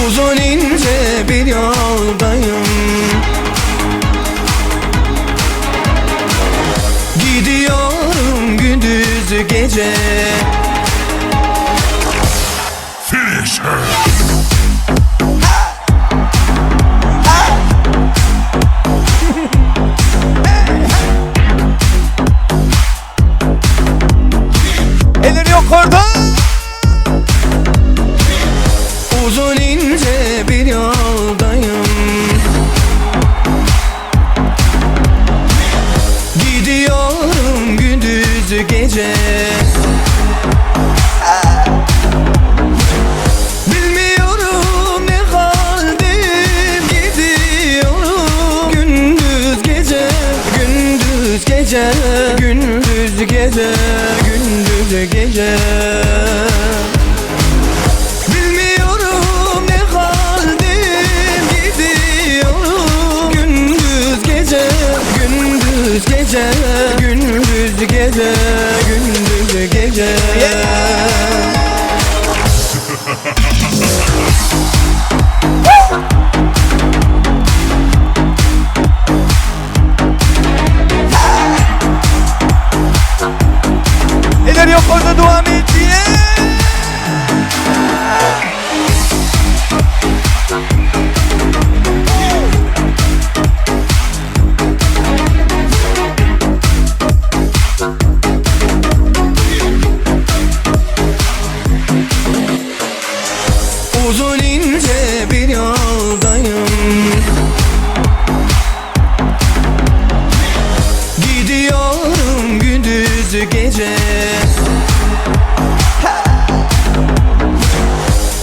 Uzun ince bir yoldayım, gidiyorum gündüz gece. Finish her. Elleri yok orada. Uzun ince bir yoldayım, gidiyorum gündüz gece. Bilmiyorum ne haldeyim, gidiyorum gündüz gece. Gündüz gece, gündüz gece, gündüz gece. Bilmiyorum ne haldeyim, gidiyorum gündüz gece. Gündüz gece, gündüz gece, gündüz gece. Elleri yok orada, devam et diye. Uzun ince bir yoldayım, gidiyorum gündüz gece.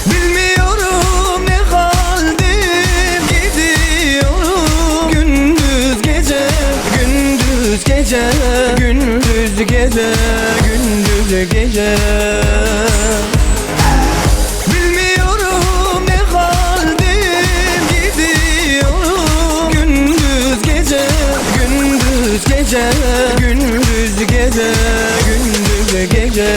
Bilmiyorum ne haldeyim, gidiyorum gündüz gece. Gündüz gece, gündüz gece, gündüz gece. Bilmiyorum ne haldeyim, gidiyorum gündüz gece. Gündüz gece, gündüz gece, gündüz gece.